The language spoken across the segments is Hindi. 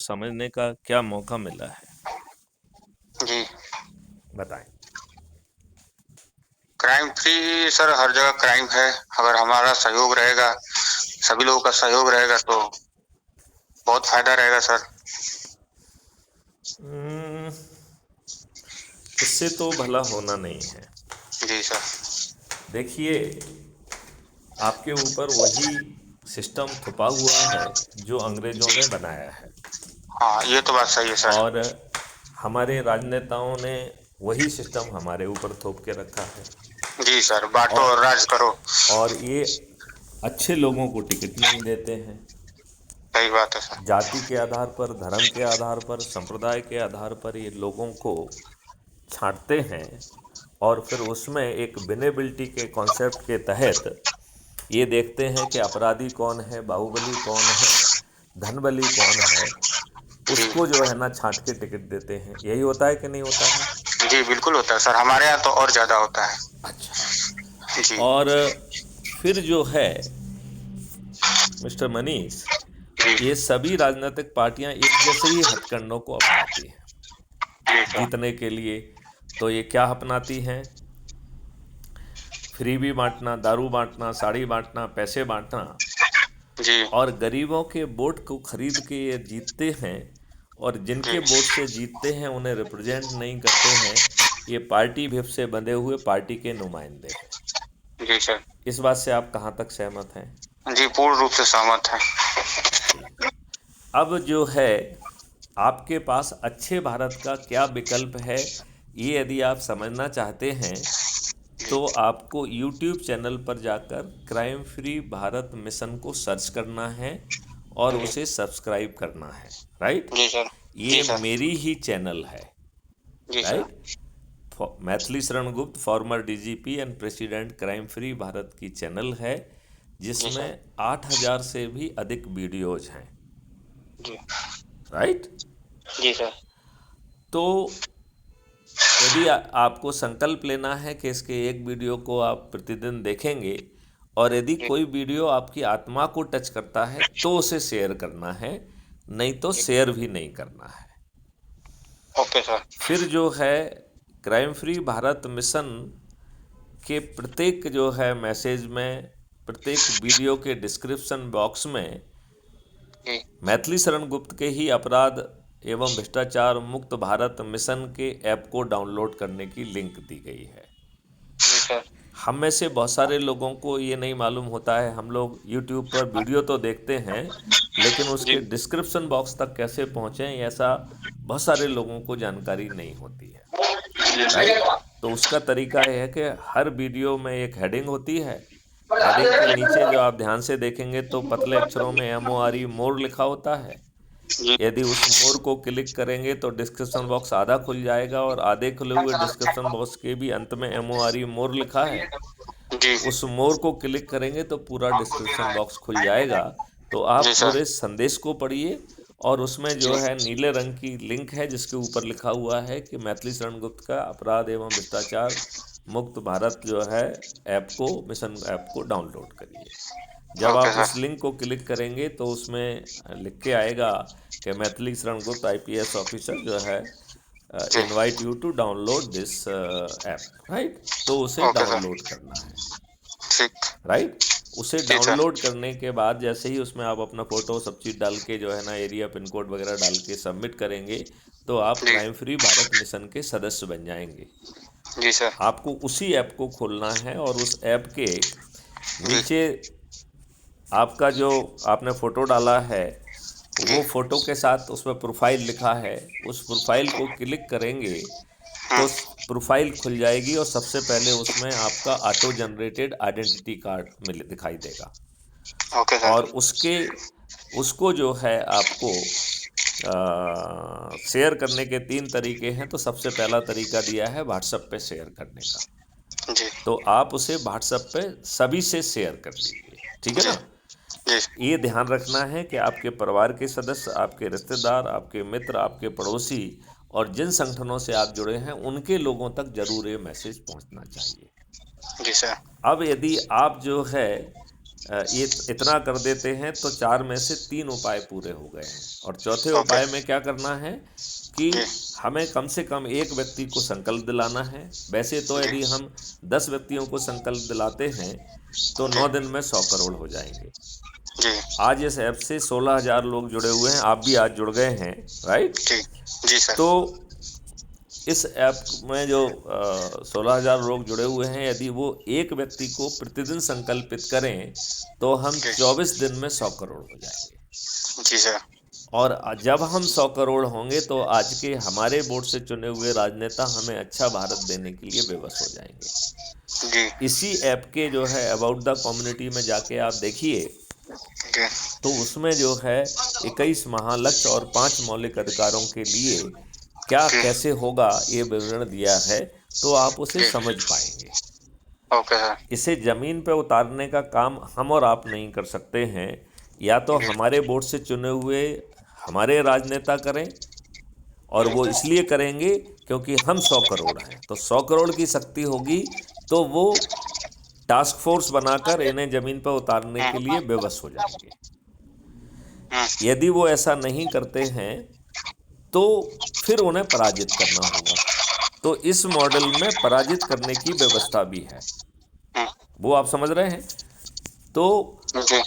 समझने का क्या मौका मिला है, जी। बताएं। क्राइम फ्री सर, हर जगह क्राइम है। अगर हमारा सहयोग रहेगा, सभी लोगों का सहयोग रहेगा तो बहुत फायदा रहेगा सर। इससे तो भला होना नहीं है। जी सर। देखिए, आपके ऊपर वही सिस्टम थुपा हुआ है जो अंग्रेजों जी। ने बनाया है, हाँ, ये तो बात सही है सर। और हमारे राजनेताओं ने वही सिस्टम हमारे ऊपर थोप के रखा है। जी सर, बांटो और और राज करो। और ये अच्छे लोगों को टिकट नहीं देते हैं। सही बात है सर। जाति के आधार पर, धर्म के आधार पर, संप्रदाय के आधार पर ये लोगों को छांटते हैं, और फिर उसमें एक विनेबिलिटी के कॉन्सेप्ट के तहत ये देखते हैं कि अपराधी कौन है, बाहुबली कौन है, धनबली कौन है, जी। उसको जो है ना छांट के टिकट देते हैं। यही होता है कि नहीं होता है? जी बिल्कुल होता है सर, हमारे यहाँ तो और ज्यादा होता है। अच्छा। जी। और फिर जो है मिस्टर मनीष, जी। ये सभी राजनीतिक पार्टियां एक जैसे ही हथकंडों को अपनाती हैं जी सर। जीतने के लिए। तो ये क्या अपनाती हैं? फ्री भी बांटना, दारू बांटना, साड़ी बांटना, पैसे बांटना, जी। और गरीबों के वोट को खरीद के ये जीतते हैं, और जिनके जी। वोट से जीतते हैं उन्हें रिप्रेजेंट नहीं करते हैं। ये पार्टी विप से बंधे हुए पार्टी के नुमाइंदे हैं। जी सर। इस बात से आप कहाँ तक सहमत हैं? जी पूर्ण रूप से सहमत है। ठीक। अब जो है, आपके पास अच्छे भारत का क्या विकल्प है, ये यदि आप समझना चाहते हैं जी। तो आपको यूट्यूब चैनल पर जाकर क्राइम फ्री भारत मिशन को सर्च करना है और जी। उसे सब्सक्राइब करना है। राइट? जी सर। जी ये सर। मेरी ही चैनल है। जी sir. Right? Maithili Sharan Gupt, farmer DGP and president, crime free Bharat की चैनल है, जी सर। जिसमें 8,000 से भी अधिक वीडियोज हैं। जी। राइट? जी सर। तो यदि आपको संकल्प लेना है कि इसके एक वीडियो को आप प्रतिदिन देखेंगे, और यदि जी। कोई वीडियो आपकी आत्मा को टच करता है तो उसे शेयर करना है, नहीं तो जी। शेयर भी नहीं करना है। Okay sir. फिर जो है, क्राइम फ्री भारत मिशन के प्रत्येक जो है मैसेज में, प्रत्येक वीडियो के डिस्क्रिप्शन बॉक्स में जी। मैथिली शरण गुप्त के ही अपराध एवं भ्रष्टाचार मुक्त भारत मिशन के ऐप को डाउनलोड करने की लिंक दी गई है। जी सर। हम में से बहुत सारे लोगों को ये नहीं मालूम होता है। हम लोग यूट्यूब पर वीडियो तो देखते हैं, लेकिन जी। उसके डिस्क्रिप्शन बॉक्स तक कैसे पहुँचें, ऐसा बहुत सारे लोगों को जानकारी नहीं होती है। जी राइट? सर। तो उसका तरीका यह है कि हर वीडियो में एक हेडिंग होती है। हेडिंग के नीचे जो आप ध्यान से देखेंगे तो पतले अक्षरों में MORE, मोर लिखा होता है। जी। यदि उस मोर को क्लिक करेंगे तो डिस्क्रिप्शन बॉक्स आधा खुल जाएगा, और आधे खुले हुए डिस्क्रिप्शन बॉक्स के भी अंत में MORE, मोर लिखा है। जी। उस मोर को क्लिक करेंगे तो पूरा डिस्क्रिप्शन बॉक्स खुल जाएगा। तो आप जी सर। पूरे संदेश को पढ़िए, और उसमें जो जी। है नीले रंग की लिंक है जिसके ऊपर लिखा हुआ है कि मैथिली शरण गुप्त का अपराध एवं भ्रष्टाचार मुक्त भारत जो है ऐप को, मिशन ऐप को डाउनलोड करिए। जब ओके आप सर। उस लिंक को क्लिक करेंगे तो उसमें लिख के आएगा कि मैथिली शरण गुप्त IPS ऑफिसर जो है जी। Invite you to download this app. Right? तो उसे ओके सर। डाउनलोड करना है। ठीक। राइट? उसे जी सर। डाउनलोड करने के बाद जैसे ही उसमें आप अपना फ़ोटो सब चीज़ डाल के जो है ना, एरिया पिन कोड वगैरह डाल के सबमिट करेंगे, तो आप जी। क्राइम फ्री भारत मिशन के सदस्य बन जाएंगे। जी सर। आपको उसी ऐप को खोलना है, और उस ऐप के जी। नीचे आपका जो आपने फ़ोटो डाला है, जी। वो फ़ोटो के साथ उसमें प्रोफाइल लिखा है। उस प्रोफाइल को क्लिक करेंगे तो प्रोफाइल खुल जाएगी, और सबसे पहले उसमें आपका ऑटो जनरेटेड आइडेंटिटी कार्ड मिल दिखाई देगा। Okay sir. और उसको जो है आपको शेयर करने के 3 तरीके हैं। तो सबसे पहला तरीका दिया है व्हाट्सएप पे शेयर करने का। जी। तो आप उसे व्हाट्सएप पे सभी से शेयर कर लीजिए। ठीक है जी। ना? जी। ये ध्यान रखना है कि आपके परिवार के सदस्य, आपके रिश्तेदार, आपके मित्र, आपके पड़ोसी, और जिन संगठनों से आप जुड़े हैं उनके लोगों तक जरूर ये मैसेज पहुंचना चाहिए। जी सर। अब यदि आप जो है ये इतना कर देते हैं तो 4 में से 3 उपाय पूरे हो गए हैं। और चौथे ओके। उपाय में क्या करना है कि जी। हमें कम से कम एक व्यक्ति को संकल्प दिलाना है। वैसे तो जी। यदि हम 10 व्यक्तियों को संकल्प दिलाते हैं तो जी। 9 दिन में 100 करोड़ हो जाएंगे। जी। आज इस ऐप से 16,000 लोग जुड़े हुए हैं, आप भी आज जुड़ गए हैं, राइट? जी। जी सर। तो इस ऐप में जो 16,000 लोग जुड़े हुए हैं, यदि वो एक व्यक्ति को प्रतिदिन संकल्पित करें तो हम जी। 24 दिन में 100 करोड़ हो जाएंगे। जी सर। और जब हम 100 करोड़ होंगे तो आज के हमारे बोर्ड से चुने हुए राजनेता हमें अच्छा भारत देने के लिए बेबस हो जाएंगे। जी। इसी ऐप के जो है अबाउट द कम्युनिटी में जाके आप देखिए जी। तो उसमें जो है 21 महालक्ष्य और 5 मौलिक अधिकारों के लिए क्या जी। कैसे होगा ये विवरण दिया है, तो आप उसे जी। समझ पाएंगे। Okay sir. इसे ज़मीन पे उतारने का काम हम और आप नहीं कर सकते हैं, या तो जी। हमारे बोर्ड से चुने हुए हमारे राजनेता करें, और वो इसलिए करेंगे क्योंकि हम 100 करोड़ हैं, तो 100 करोड़ की शक्ति होगी तो वो टास्क फोर्स बनाकर इन्हें ज़मीन पर उतारने के लिए बेबस हो जाएंगे। यदि वो ऐसा नहीं करते हैं तो फिर उन्हें पराजित करना होगा। तो इस मॉडल में पराजित करने की व्यवस्था भी है, वो आप समझ रहे हैं? तो जी।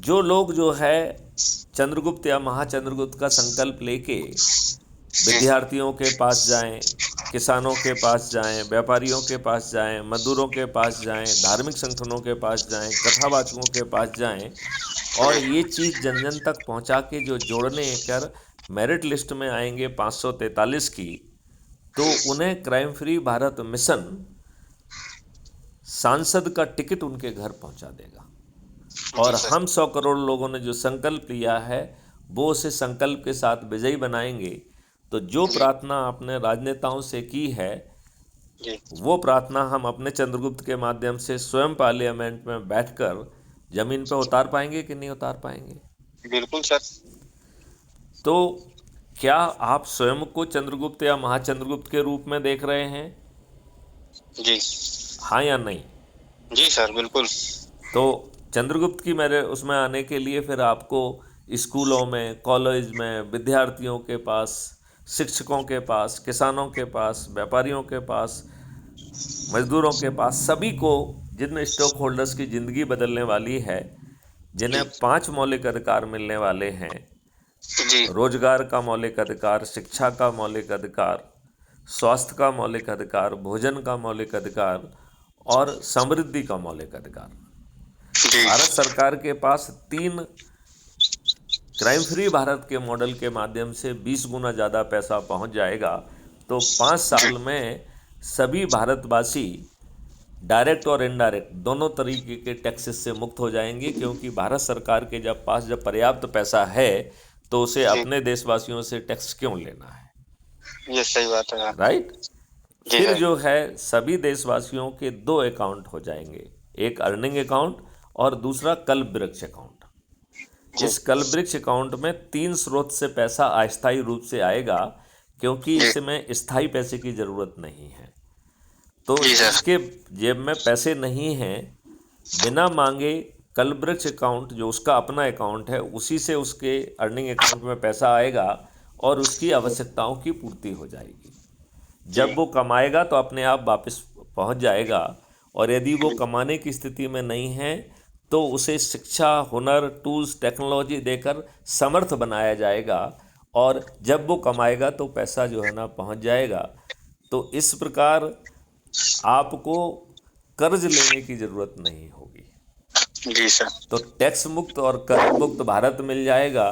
जो लोग जो है चंद्रगुप्त या महाचंद्रगुप्त का संकल्प लेके जी। विद्यार्थियों के पास जाएं, किसानों के पास जाएं, व्यापारियों के पास जाएं, मजदूरों के पास जाएं, धार्मिक संगठनों के पास जाएं, कथावाचकों के पास जाएं, और ये चीज़ जन जन तक पहुंचा के जो जोड़ने कर मेरिट लिस्ट में आएंगे 543 की, तो उन्हें क्राइम फ्री भारत मिशन सांसद का टिकट उनके घर पहुंचा देगा। और जी सर। हम 100 करोड़ लोगों ने जो संकल्प लिया है वो उसे संकल्प के साथ विजयी बनाएंगे। तो जो जी। प्रार्थना आपने राजनेताओं से की है जी। वो प्रार्थना हम अपने चंद्रगुप्त के माध्यम से स्वयं पार्लियामेंट में बैठकर जमीन पर उतार पाएंगे कि नहीं उतार पाएंगे? बिल्कुल सर। तो क्या आप स्वयं को चंद्रगुप्त या महाचंद्रगुप्त के रूप में देख रहे हैं? जी। हाँ या नहीं? जी सर बिल्कुल। तो चंद्रगुप्त की मेरे उसमें आने के लिए फिर आपको स्कूलों में, कॉलेज में, विद्यार्थियों के पास, शिक्षकों के पास, किसानों के पास, व्यापारियों के पास, मजदूरों के पास, सभी को, जिन स्टॉक होल्डर्स की ज़िंदगी बदलने वाली है, जिन्हें जी। 5 मौलिक अधिकार मिलने वाले हैं, जी। रोजगार का मौलिक अधिकार, शिक्षा का मौलिक अधिकार, स्वास्थ्य का मौलिक अधिकार, भोजन का मौलिक अधिकार और समृद्धि का मौलिक अधिकार। जी। भारत सरकार के पास 3 क्राइम फ्री भारत के मॉडल के माध्यम से 20 गुना ज़्यादा पैसा पहुंच जाएगा। तो 5 साल में सभी भारतवासी डायरेक्ट और इनडायरेक्ट दोनों तरीके के टैक्सेस से मुक्त हो जाएंगे, क्योंकि भारत सरकार के पास जब पर्याप्त पैसा है तो उसे जी। अपने देशवासियों से टैक्स क्यों लेना है, ये सही बात है। राइट? जी फिर सर। जो है सभी देशवासियों के 2 अकाउंट हो जाएंगे, एक अर्निंग अकाउंट और दूसरा कल्प वृक्ष अकाउंट। जी। इस कल्प वृक्ष अकाउंट में 3 स्रोत से पैसा अस्थायी रूप से आएगा, क्योंकि जी। इसमें स्थायी पैसे की ज़रूरत नहीं है। तो जी सर। जिसके जेब में पैसे नहीं हैं, बिना मांगे कल्प वृक्ष अकाउंट जो उसका अपना अकाउंट है उसी से उसके अर्निंग अकाउंट में पैसा आएगा और उसकी आवश्यकताओं की पूर्ति हो जाएगी। जी। जब वो कमाएगा तो अपने आप वापस पहुंच जाएगा, और यदि वो कमाने की स्थिति में नहीं है तो उसे शिक्षा, हुनर, टूल्स, टेक्नोलॉजी देकर समर्थ बनाया जाएगा, और जब वो कमाएगा तो पैसा जो है ना पहुंच जाएगा। तो इस प्रकार आपको कर्ज लेने की ज़रूरत नहीं होगी। जी सर। तो टैक्स मुक्त और कर्ज मुक्त भारत मिल जाएगा,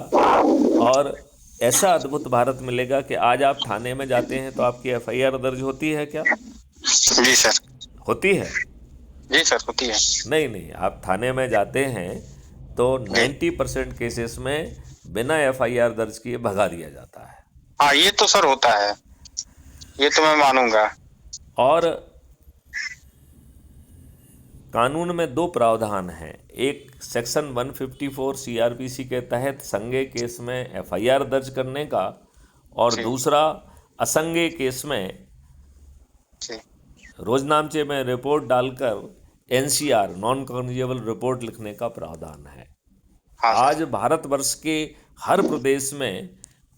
और ऐसा अद्भुत भारत मिलेगा कि आज आप थाने में जाते हैं तो आपकी एफआईआर दर्ज होती है क्या? जी सर। होती है? जी सर होती है। नहीं नहीं, आप थाने में जाते हैं तो जी। 90% केसेस में बिना एफआईआर दर्ज किए भगा दिया जाता है। हाँ ये तो सर होता है, ये तो मैं मानूंगा। और कानून में 2 प्रावधान हैं, एक सेक्शन 154 सीआरपीसी के तहत संज्ञेय केस में एफआईआर दर्ज करने का, और जी। दूसरा असंज्ञेय केस में जी। रोजनामचे में रिपोर्ट डालकर NCR नॉन कॉग्निजेबल रिपोर्ट लिखने का प्रावधान है। हाँ आज सर। भारतवर्ष के हर प्रदेश में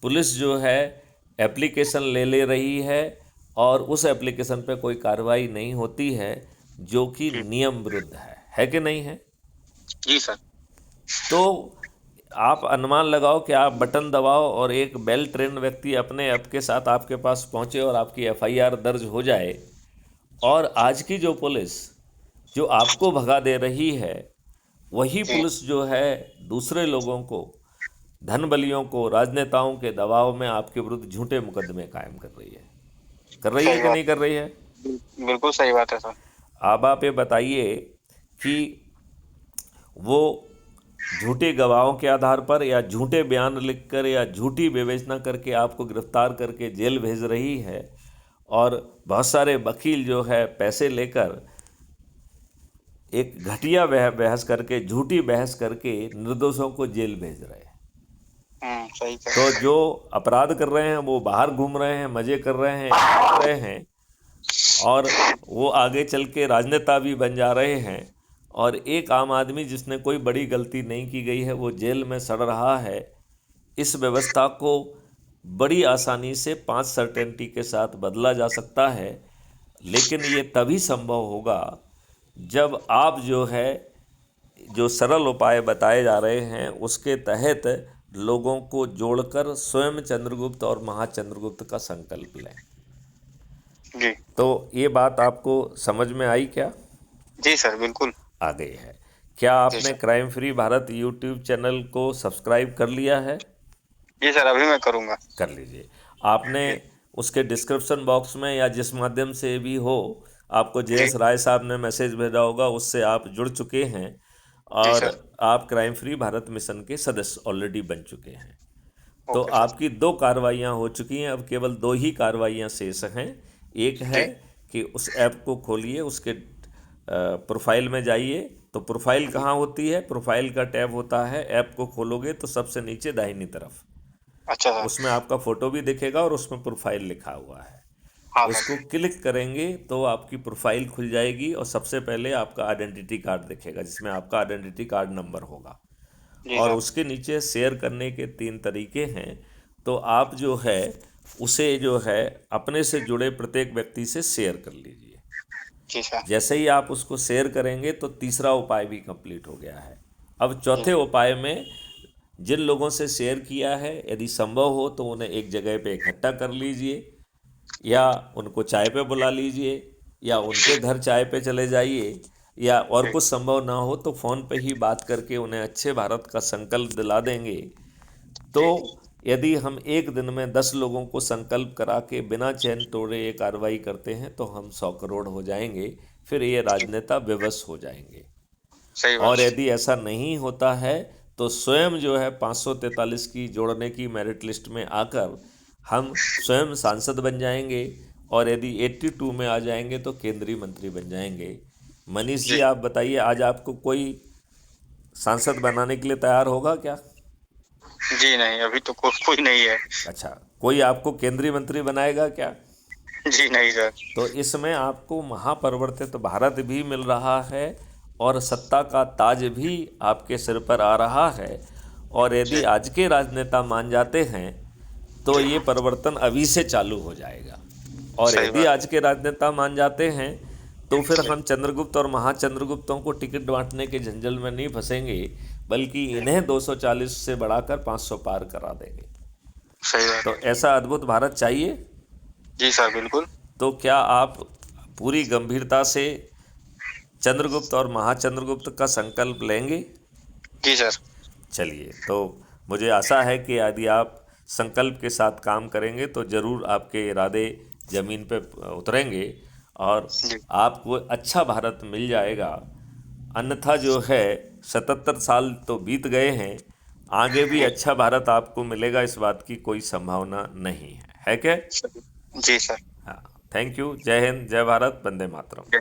पुलिस जो है एप्लीकेशन ले रही है और उस एप्लीकेशन पे कोई कार्रवाई नहीं होती है, जो कि जी नियम विरुद्ध है कि नहीं है? जी सर। तो आप अनुमान लगाओ कि आप बटन दबाओ और एक वेल ट्रेन व्यक्ति अपने ऐप के साथ आपके पास पहुंचे और आपकी FIR दर्ज हो जाए, और आज की जो पुलिस जो आपको भगा दे रही है, वही जी पुलिस जो है दूसरे लोगों को, धन बलियों को, राजनेताओं के दबाव में आपके विरुद्ध झूठे मुकदमे कायम कर रही है सही कि बात। नहीं कर रही है? बिल्कुल सही बात है सर। अब आप ये बताइए कि वो झूठे गवाहों के आधार पर या झूठे बयान लिखकर या झूठी विवेचना करके आपको गिरफ्तार करके जेल भेज रही है, और बहुत सारे वकील जो है पैसे लेकर एक घटिया बहस करके, झूठी बहस करके निर्दोषों को जेल भेज रहे हैं। सही तो सर। जो अपराध कर रहे हैं वो बाहर घूम रहे हैं, मज़े कर रहे हैं, कर रहे हैं, और वो आगे चल के राजनेता भी बन जा रहे हैं, और एक आम आदमी जिसने कोई बड़ी गलती नहीं की गई है वो जेल में सड़ रहा है। इस व्यवस्था को बड़ी आसानी से 5 सर्टेनिटी के साथ बदला जा सकता है, लेकिन ये तभी संभव होगा जब आप जो है जो सरल उपाय बताए जा रहे हैं उसके तहत लोगों को जोड़कर स्वयं चंद्रगुप्त और महाचंद्रगुप्त का संकल्प लें। जी तो ये बात आपको समझ में आई क्या? जी सर बिल्कुल। आ गई है। क्या जी आपने sir. Crime free Bharat YouTube channel को सब्सक्राइब कर लिया है? जी सर अभी मैं करूँगा। कर लीजिए। आपने जी उसके डिस्क्रिप्शन बॉक्स में या जिस माध्यम से भी हो, आपको जी JS राय साहब ने मैसेज भेजा होगा, उससे आप जुड़ चुके हैं जी और सर। आप क्राइम फ्री भारत मिशन के सदस्य ऑलरेडी बन चुके हैं। तो ओके सर। आपकी 2 कार्रवाइयाँ हो चुकी हैं, अब केवल 2 ही कार्रवाइयाँ शेष हैं। एक है जी कि उस ऐप को खोलिए, उसके प्रोफाइल में जाइए। तो प्रोफाइल जी। कहाँ होती है? प्रोफाइल का टैब होता है, ऐप को खोलोगे तो सबसे नीचे दाहिनी तरफ अच्छा सर। उसमें आपका फ़ोटो भी दिखेगा और उसमें प्रोफाइल लिखा हुआ है। हाँ उसको सर। क्लिक करेंगे तो आपकी प्रोफाइल खुल जाएगी और सबसे पहले आपका आइडेंटिटी कार्ड दिखेगा, जिसमें आपका आइडेंटिटी कार्ड नंबर होगा, जी और सर। उसके नीचे शेयर करने के 3 तरीके हैं। तो आप जो है उसे जो है अपने से जुड़े प्रत्येक व्यक्ति से शेयर कर लीजिए। जी सर। जैसे ही आप उसको शेयर करेंगे तो तीसरा उपाय भी कंप्लीट हो गया है। अब जी चौथे उपाय में जिन लोगों से शेयर किया है, यदि संभव हो तो उन्हें एक जगह पे इकट्ठा कर लीजिए, या उनको चाय पे बुला लीजिए, या उनके घर चाय पे चले जाइए, या और जी कुछ संभव ना हो तो फ़ोन पे ही बात करके उन्हें अच्छे भारत का संकल्प दिला देंगे। तो जी यदि हम एक दिन में 10 लोगों को संकल्प करा के बिना चैन तोड़े ये कार्रवाई करते हैं तो हम 100 करोड़ हो जाएंगे, फिर ये जी। राजनेता विवश हो जाएंगे। सही बात। और यदि ऐसा नहीं होता है तो स्वयं जो है 543 की जोड़ने की मेरिट लिस्ट में आकर हम स्वयं सांसद बन जाएंगे, और यदि 82 में आ जाएंगे तो केंद्रीय मंत्री बन जाएंगे। मनीष जी, जी आप बताइए, आज आपको कोई सांसद बनाने के लिए तैयार होगा क्या? जी नहीं, अभी तो कोई नहीं है। अच्छा, कोई आपको केंद्रीय मंत्री बनाएगा क्या? जी नहीं सर। तो इसमें आपको महापरिवर्तित भारत भी मिल रहा है और सत्ता का ताज भी आपके सिर पर आ रहा है। और यदि जी आज के राजनेता मान जाते हैं तो जी। ये परिवर्तन अभी से चालू हो जाएगा। और सही यदि बात। आज के राजनेता मान जाते हैं तो फिर जी हम चंद्रगुप्त और महाचंद्रगुप्तों को टिकट बांटने के झंझट में नहीं फंसेंगे, बल्कि जी। इन्हें 240 से बढ़ाकर 500 पार करा देंगे। सही बात। तो ऐसा अद्भुत भारत चाहिए। जी सर बिल्कुल। तो क्या आप पूरी गंभीरता से चंद्रगुप्त और महाचंद्रगुप्त का संकल्प लेंगे? जी सर। चलिए, तो मुझे आशा है कि यदि आप संकल्प के साथ काम करेंगे तो ज़रूर आपके इरादे ज़मीन पे उतरेंगे और जी आपको अच्छा भारत मिल जाएगा। अन्यथा जो है 77 साल तो बीत गए हैं, आगे भी जी अच्छा भारत आपको मिलेगा, इस बात की कोई संभावना नहीं है क्या? जी सर। हाँ। Thank you. जय हिंद, जय भारत, वंदे मातरम।